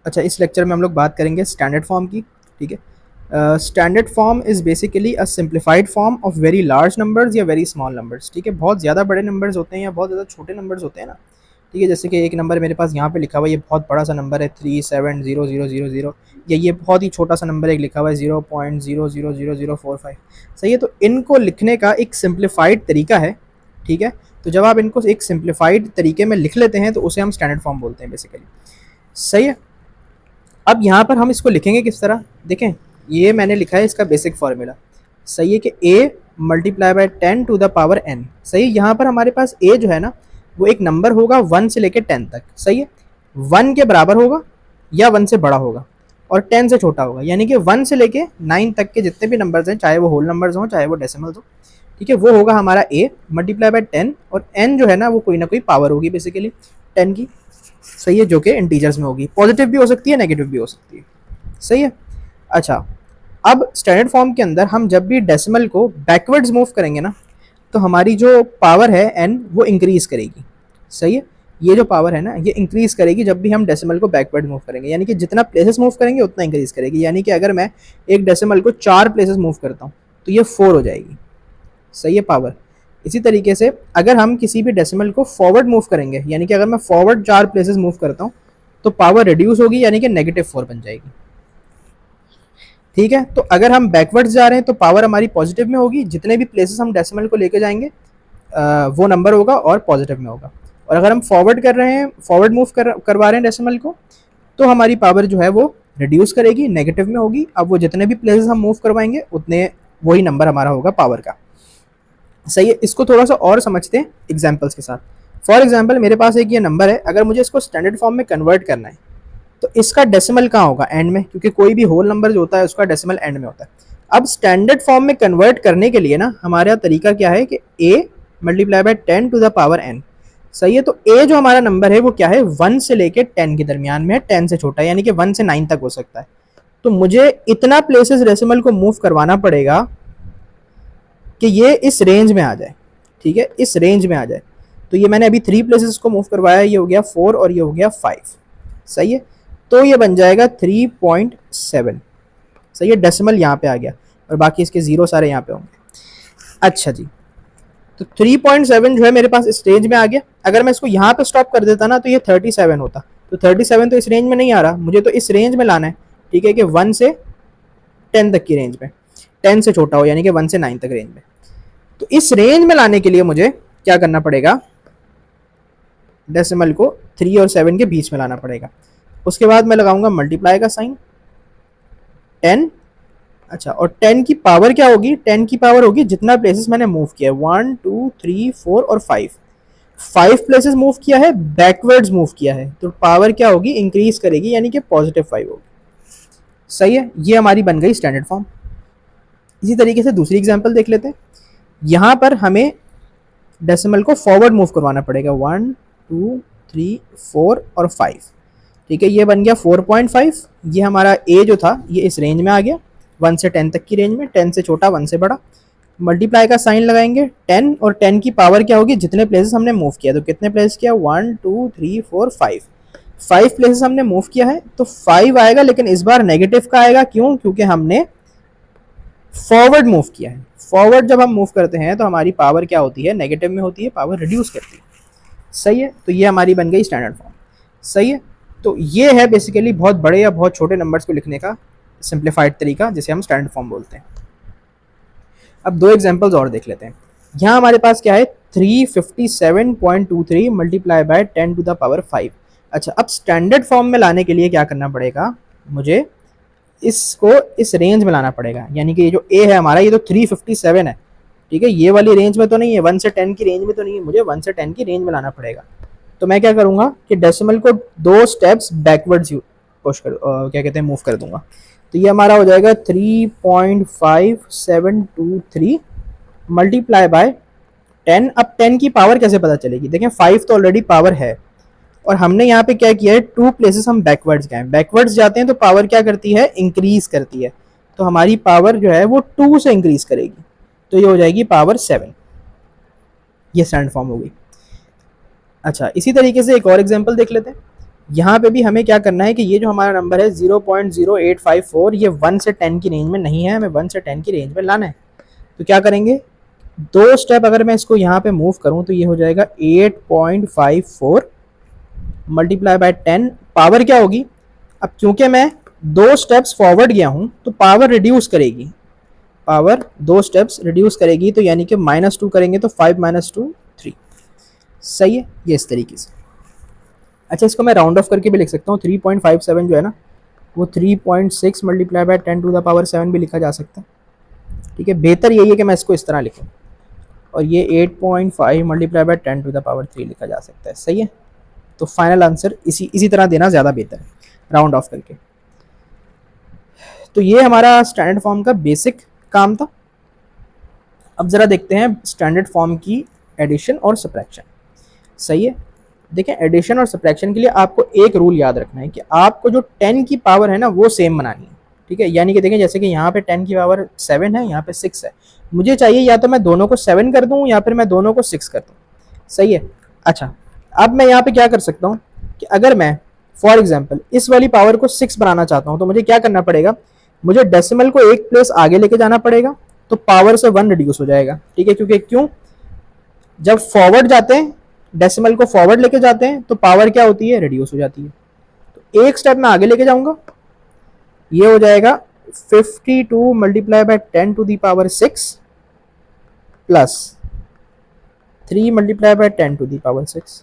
अच्छा, इस लेक्चर में हम लोग बात करेंगे स्टैंडर्ड फॉर्म की। ठीक है, standard form is basically a simplified form of very large numbers या वेरी स्मॉल नंबर्स। ठीक है, बहुत ज़्यादा बड़े नंबर्स होते हैं या बहुत ज़्यादा छोटे नंबर्स होते हैं ना। ठीक है, जैसे कि एक नंबर मेरे पास यहाँ पे लिखा हुआ है, ये बहुत बड़ा सा नंबर है 370000, या ये बहुत ही छोटा सा नंबर एक लिखा हुआ है 0.000045। सही है, तो इनको लिखने का एक सिंप्लीफाइड तरीका है। ठीक है, तो जब आप इनको एक सिंप्लीफाइड तरीके में लिख लेते हैं तो उसे हम स्टैंडर्ड फॉर्म बोलते हैं बेसिकली। सही है, अब यहाँ पर हम इसको लिखेंगे किस तरह, देखें। ये मैंने लिखा है इसका बेसिक फॉर्मूला। सही है कि a multiply by 10 to the power n। सही है, यहाँ पर हमारे पास a जो है ना वो एक नंबर होगा 1 से लेकर 10 तक। सही है, 1 के बराबर होगा या 1 से बड़ा होगा और 10 से छोटा होगा, यानी कि 1 से लेके 9 तक के जितने भी नंबर्स हैं, चाहे वो होल नंबर्स हों चाहे वो डेसिमल्स हो। ठीक है, वो होगा हमारा a मल्टीप्लाई बाय 10, और n जो है ना वो कोई ना कोई पावर होगी बेसिकली 10 की। सही है, जो कि इंटीजर्स में होगी, पॉजिटिव भी हो सकती है नेगेटिव भी हो सकती है। सही है, अच्छा, अब स्टैंडर्ड फॉर्म के अंदर हम जब भी डेसिमल को बैकवर्ड्स मूव करेंगे ना तो हमारी जो पावर है n वो इंक्रीज करेगी। सही है, ये जो पावर है ना ये इंक्रीज करेगी जब भी हम डेसिमल को बैकवर्ड मूव करेंगे, यानी कि जितना प्लेसेस मूव करेंगे उतना इंक्रीज करेगी। यानी कि अगर मैं एक डेसिमल को 4 प्लेसेस मूव करता हूँ तो ये 4 हो जाएगी। सही है, पावर। इसी तरीके से अगर हम किसी भी डेसिमल को फॉरवर्ड मूव करेंगे, यानी कि अगर मैं फॉरवर्ड 4 प्लेसेस मूव करता हूँ तो पावर रिड्यूस होगी, यानी कि -4 बन जाएगी। ठीक है, तो अगर हम बैकवर्ड्स जा रहे हैं तो पावर हमारी पॉजिटिव में होगी, जितने भी प्लेसेस हम डेसिमल को लेके जाएंगे वो नंबर होगा और पॉजिटिव में होगा। और अगर हम फॉरवर्ड कर रहे हैं, फॉरवर्ड मूव करवा रहे हैं डेसिमल को, तो हमारी पावर जो है वो रिड्यूस करेगी, नेगेटिव में होगी। अब वो जितने भी प्लेसेस हम मूव करवाएंगे उतने वही नंबर हमारा होगा पावर का। सही है, इसको थोड़ा सा और समझते हैं एग्जाम्पल्स के साथ। फॉर एग्जाम्पल मेरे पास एक ये नंबर है, अगर मुझे इसको स्टैंडर्ड फॉर्म में कन्वर्ट करना है तो इसका डेसिमल कहाँ होगा, एंड में, क्योंकि कोई भी होल नंबर जो होता है उसका डेसिमल एंड में होता है। अब स्टैंडर्ड फॉर्म में कन्वर्ट करने के लिए ना हमारा तरीका क्या है कि a multiply by 10 to the power n। सही है, तो a जो हमारा नंबर है वो क्या है, 1 से लेके 10 के दरमियान में है, 10 से छोटा, यानी कि 1 से 9 तक हो सकता है। तो मुझे इतना प्लेसेस डेसिमल को मूव करवाना पड़ेगा कि ये इस रेंज में आ जाए। ठीक है, इस रेंज में आ जाए। तो ये मैंने अभी 3 प्लेसेस को मूव करवाया, ये हो गया 4 और ये हो गया 5। सही है, तो ये बन जाएगा 3.7। सही है, डेसिमल यहाँ पे आ गया और बाकी इसके जीरो सारे यहाँ पे होंगे। अच्छा जी, तो 3.7 जो है मेरे पास इस रेंज में आ गया। अगर मैं इसको यहाँ पे स्टॉप कर देता ना तो ये 37 होता। तो 37 तो इस रेंज में नहीं आ रहा, मुझे तो इस रेंज में लाना है। ठीक है, कि 1 से 10 तक की रेंज में, 10 से छोटा हो, यानी कि 1 से 9 तक रेंज में। तो इस रेंज में लाने के लिए मुझे क्या करना पड़ेगा, डेसिमल को 3 और 7 के बीच में लाना पड़ेगा। उसके बाद मैं लगाऊंगा मल्टीप्लाई का साइन, 10। अच्छा, और 10 की पावर क्या होगी, 10 की पावर होगी जितना प्लेसेस मैंने मूव किया है, 1 2 3 4 और 5। 5 प्लेसेस मूव किया है, बैकवर्ड्स मूव किया है, तो पावर क्या होगी, इंक्रीज करेगी, यानी कि +5 होगी। सही है, ये हमारी बन गई स्टैंडर्ड फॉर्म। इसी तरीके से दूसरी एग्जांपल देख लेते हैं। यहाँ पर हमें डेसिमल को फॉरवर्ड मूव करवाना पड़ेगा, 1 2 3 4 और 5। ठीक है, ये बन गया 4.5। ये हमारा a जो था ये इस रेंज में आ गया, 1 से 10 तक की रेंज में, 10 से छोटा 1 से बड़ा। मल्टीप्लाई का साइन लगाएंगे, 10 और 10 की पावर क्या होगी, जितने प्लेसेस हमने मूव किया, तो कितने प्लेसेस किया, 1 2 3 4 5। 5 प्लेसेस हमने मूव किया है तो 5 आएगा, लेकिन इस बार नेगेटिव का आएगा। क्यों, क्योंकि हमने फॉरवर्ड मूव किया है। फॉरवर्ड जब हम मूव करते हैं तो हमारी पावर क्या होती है, नेगेटिव में होती है, पावर रिड्यूस करती है। सही है, तो ये हमारी बन गई स्टैंडर्ड फॉर्म। सही है, तो ये है बेसिकली बहुत बड़े या बहुत छोटे नंबर्स को लिखने का सिंप्लीफाइड तरीका, जिसे हम स्टैंडर्ड फॉर्म बोलते हैं। अब दो एग्जांपल्स और देख लेते हैं। यहाँ हमारे पास क्या है, 357.23 multiply by 10 to the power 5। अच्छा, अब स्टैंडर्ड फॉर्म में लाने के लिए क्या करना पड़ेगा, मुझे इसको इस रेंज में लाना पड़ेगा, यानी कि ये जो ए है हमारा ये तो 357 है। ठीक है, ये वाली रेंज में तो नहीं है, 1 से 10 की रेंज में तो नहीं है, मुझे 1 से 10 की रेंज में लाना पड़ेगा। तो मैं क्या करूंगा कि डेसिमल को 2 स्टेप्स बैकवर्ड्स पुश कर क्या कहते हैं, मूव कर दूंगा। तो ये हमारा हो जाएगा 3.5723 मल्टीप्लाई बाय 10। अब 10 की पावर कैसे पता चलेगी, देखें 5 तो ऑलरेडी पावर है और हमने यहाँ पे क्या किया है, 2 प्लेसेस हम बैकवर्ड्स गए, बैकवर्ड्स जाते हैं तो पावर क्या करती है, इंक्रीज करती है। तो हमारी पावर जो है वो 2 से इंक्रीज करेगी, तो ये हो जाएगी पावर 7। ये स्टैंडर्ड फॉर्म होगी। अच्छा, इसी तरीके से एक और एग्जांपल देख लेते हैं। यहाँ पे भी हमें क्या करना है कि ये जो हमारा नंबर है 0.0854 ये 1 से 10 की रेंज में नहीं है, हमें 1 से 10 की रेंज में लाना है। तो क्या करेंगे, 2 स्टेप अगर मैं इसको यहाँ पे मूव करूँ तो ये हो जाएगा 8.54 मल्टीप्लाई बाय 10, पावर क्या होगी, अब क्योंकि मैं 2 स्टेप्स फॉरवर्ड गया हूँ तो पावर रिड्यूस करेगी, पावर 2 स्टेप्स रिड्यूस करेगी, तो यानी कि -2 करेंगे तो 5 - 2 3। सही है, ये इस तरीके से। अच्छा, इसको मैं राउंड ऑफ करके भी लिख सकता हूँ, 3.57 जो है ना वो 3.6 multiply by 10 to the power 7 भी लिखा जा सकता है। ठीक है, बेहतर यही है कि मैं इसको इस तरह लिखूँ, और ये 8.5 multiply by 10 to the power 3 लिखा जा सकता है। सही है, तो फाइनल आंसर इसी तरह देना ज़्यादा बेहतर है, राउंड ऑफ करके। तो ये हमारा स्टैंडर्ड फॉर्म का बेसिक काम था। अब ज़रा देखते हैं स्टैंडर्ड फॉर्म की एडिशन और सब्ट्रैक्शन। सही है, देखें एडिशन और सब्ट्रैक्शन के लिए आपको एक रूल याद रखना है कि आपको जो 10 की पावर है ना वो सेम बनानी है। ठीक है, यानी कि देखें जैसे कि यहाँ पे 10 की पावर 7 है, यहाँ पे 6 है, मुझे चाहिए या तो मैं दोनों को 7 कर दूँ या फिर मैं दोनों को 6 कर दूँ। सही है। अच्छा, अब मैं यहाँ पे क्या कर सकता हूँ कि अगर मैं फॉर एग्जाम्पल इस वाली पावर को 6 बनाना चाहता हूँ तो मुझे क्या करना पड़ेगा, मुझे डेसिमल को एक प्लेस आगे लेके जाना पड़ेगा, तो पावर से 1 रिड्यूस हो जाएगा। ठीक है, क्योंकि क्यों, जब फॉरवर्ड जाते हैं डेसिमल को फॉरवर्ड लेके जाते हैं तो पावर क्या होती है, रिड्यूस हो जाती है। तो एक स्टेप मैं आगे लेके जाऊंगा, ये हो जाएगा 52 multiply by 10 to the power 6 plus 3 multiply by 10 to the power 6।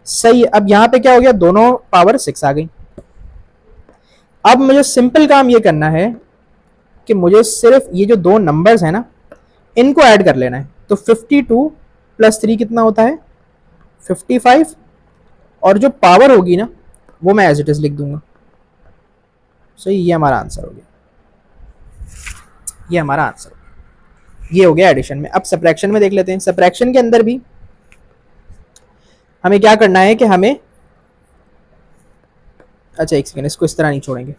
सही है, अब यहां पे क्या हो गया, दोनों पावर 6 आ गई। अब मुझे सिंपल काम ये करना है कि मुझे सिर्फ ये जो दो नंबर्स है ना इनको ऐड कर लेना है। तो 52 प्लस 3 कितना होता है, 55, और जो पावर होगी ना वो मैं एज इट इज लिख दूंगा। सही, ये हमारा आंसर हो गया, ये हमारा आंसर हो गया। ये हो गया एडिशन में। अब सब्ट्रैक्शन में देख लेते हैं। सब्ट्रैक्शन के अंदर भी हमें क्या करना है कि हमें, अच्छा एक सेकेंड, इसको इस तरह नहीं छोड़ेंगे।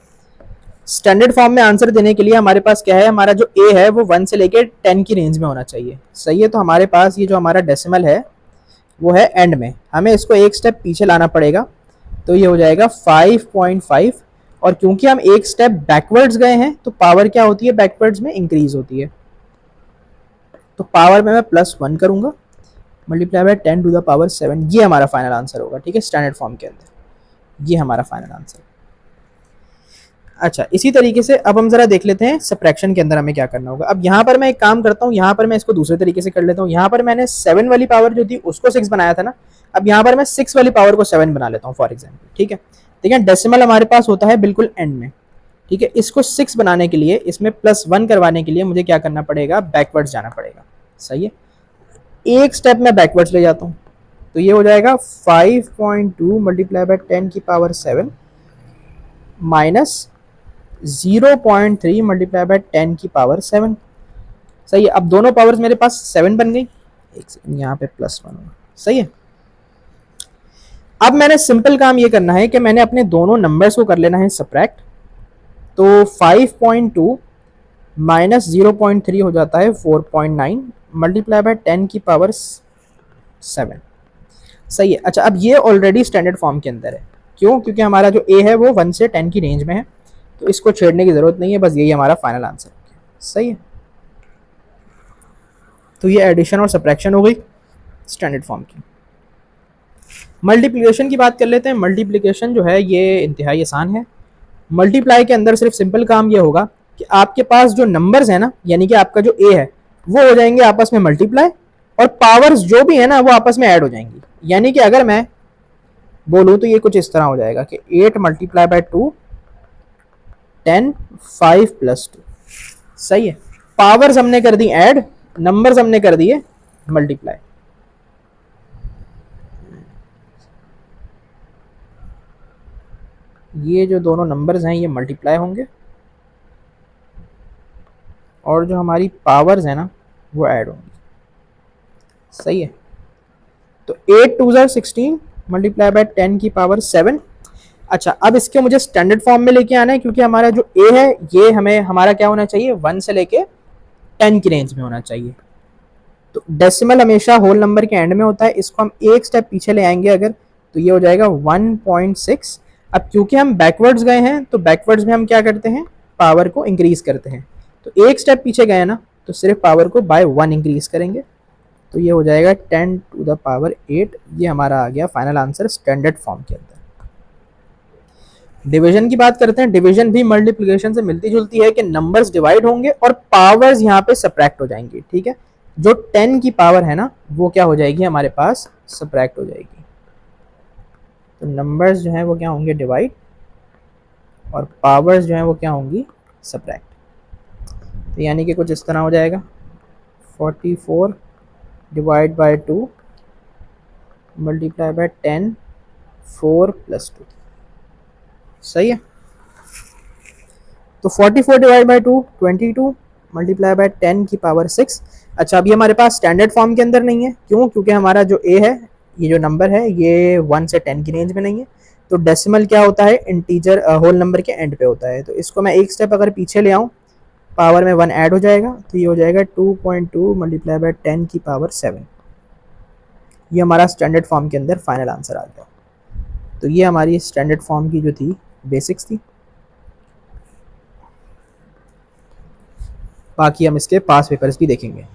स्टैंडर्ड फॉर्म में आंसर देने के लिए हमारे पास क्या है, हमारा जो ए है वो 1 से लेके 10 की रेंज में होना चाहिए। सही है, तो हमारे पास ये जो हमारा डेसिमल है वो है एंड में, हमें इसको एक स्टेप पीछे लाना पड़ेगा, तो ये हो जाएगा 5.5, और क्योंकि हम एक स्टेप बैकवर्ड्स गए हैं तो पावर क्या होती है, बैकवर्ड्स में इंक्रीज होती है। तो पावर में मैं +1 करूंगा multiply by 10 to the power 7, ये हमारा फाइनल आंसर होगा। ठीक है, स्टैंडर्ड फॉर्म के अंदर ये हमारा फाइनल आंसर। अच्छा, इसी तरीके से अब हम जरा देख लेते हैं सब्ट्रैक्शन के अंदर हमें क्या करना होगा। अब यहाँ पर मैं एक काम करता हूँ, यहाँ पर मैं इसको दूसरे तरीके से कर लेता हूँ। यहाँ पर मैंने 7 वाली पावर जो थी उसको 6 बनाया था ना, अब यहाँ पर मैं 6 वाली पावर को 7 बना लेता हूँ फॉर एग्जाम्पल। ठीक है, देखिए डेसिमल हमारे पास होता है बिल्कुल एंड में। ठीक है, इसको 6 बनाने के लिए, इसमें +1 करवाने के लिए मुझे क्या करना पड़ेगा, बैकवर्ड्स जाना पड़ेगा। सही है, एक स्टेप मैं बैकवर्ड्स ले जाता हूँ, तो ये हो जाएगा 5.2 मल्टीप्लाई बाय 10 की पावर 7 माइनस 0.3 मल्टीप्लाई बाय 10 की पावर 7। सही है, अब दोनों पावर्स मेरे पास 7 बन गई, एक सेकंड यहाँ पे +1 होगा। सही है, अब मैंने सिंपल काम ये करना है कि मैंने अपने दोनों नंबर्स को कर लेना है सब्ट्रैक्ट। तो 5.2 माइनस 0.3 हो जाता है 4.9 मल्टीप्लाई बाय 10 की पावर 7। सही है। अच्छा, अब ये ऑलरेडी स्टैंडर्ड फॉर्म के अंदर है, क्यों, क्योंकि हमारा जो ए है वो 1 से 10 की रेंज में है, तो इसको छेड़ने की जरूरत नहीं है, बस यही हमारा फाइनल आंसर। सही है, तो ये एडिशन और सब्ट्रैक्शन हो गई स्टैंडर्ड फॉर्म की। मल्टीप्लिकेशन की बात कर लेते हैं। मल्टीप्लिकेशन जो है ये इंतहाई आसान है। मल्टीप्लाई के अंदर सिर्फ सिंपल काम ये होगा कि आपके पास जो नंबर्स है ना, यानी कि आपका जो ए है वो हो जाएंगे आपस में मल्टीप्लाई, और पावर्स जो भी है ना वो आपस में ऐड हो जाएंगी। यानी कि अगर मैं बोलूँ तो ये कुछ इस तरह हो जाएगा कि 8 मल्टीप्लाई बाय 2 10 5 + 2। सही है, पावर्स हमने कर दी ऐड, नंबर्स हमने कर दिए मल्टीप्लाई। ये जो दोनों नंबर्स हैं ये मल्टीप्लाई होंगे, और जो हमारी पावर्स है ना वो ऐड होंगी। सही है, तो 8 2 16 मल्टीप्लाई बाय 10 की पावर 7। अच्छा, अब इसके मुझे स्टैंडर्ड फॉर्म में लेके आना है, क्योंकि हमारा जो ए है ये हमें हमारा क्या होना चाहिए, 1 से लेके 10 की रेंज में होना चाहिए। तो डेसिमल हमेशा होल नंबर के एंड में होता है, इसको हम एक स्टेप पीछे ले आएंगे अगर, तो ये हो जाएगा 1.6। अब क्योंकि हम बैकवर्ड्स गए हैं तो बैकवर्ड्स में हम क्या करते हैं, पावर को इंक्रीज करते हैं। तो एक स्टेप पीछे गए ना तो सिर्फ पावर को बाय 1 इंक्रीज करेंगे। तो ये हो जाएगा 10⁸। ये हमारा आ गया फाइनल आंसर स्टैंडर्ड फॉर्म के अंदर। डिवीजन की बात करते हैं। डिवीजन भी मल्टीप्लिकेशन से मिलती जुलती है कि नंबर्स डिवाइड होंगे और पावर्स यहाँ पे सब्ट्रैक्ट हो जाएंगी। ठीक है, जो 10 की पावर है ना वो क्या हो जाएगी हमारे पास, सब्ट्रैक्ट हो जाएगी। तो नंबर्स जो हैं वो क्या होंगे, डिवाइड, और पावर्स जो हैं वो क्या होंगी, सब्ट्रैक्ट। तो यानी कि कुछ इस तरह हो जाएगा 44 डिवाइड बाय 2 मल्टीप्लाई बाय 10, 4 + 2। सही है। तो 44 डिवाइड बाई 2 22 मल्टीप्लाई बाय 10 की पावर 6। अच्छा, अभी हमारे पास स्टैंडर्ड फॉर्म के अंदर नहीं है। क्यों? क्योंकि हमारा जो ए है, ये जो नंबर है ये 1 से 10 की रेंज में नहीं है। तो डेसिमल क्या होता है, इंटीजर होल नंबर के एंड पे होता है। तो इसको मैं एक स्टेप अगर पीछे ले आऊँ, पावर में 1 ऐड हो जाएगा, तो ये हो जाएगा 2.2 मल्टीप्लाई बाय 10 की पावर 7। ये हमारा स्टैंडर्ड फॉर्म के अंदर फाइनल आंसर आ गया। तो ये हमारी स्टैंडर्ड फॉर्म की जो थी बेसिक्स थी। बाकी हम इसके पास पेपर्स भी देखेंगे।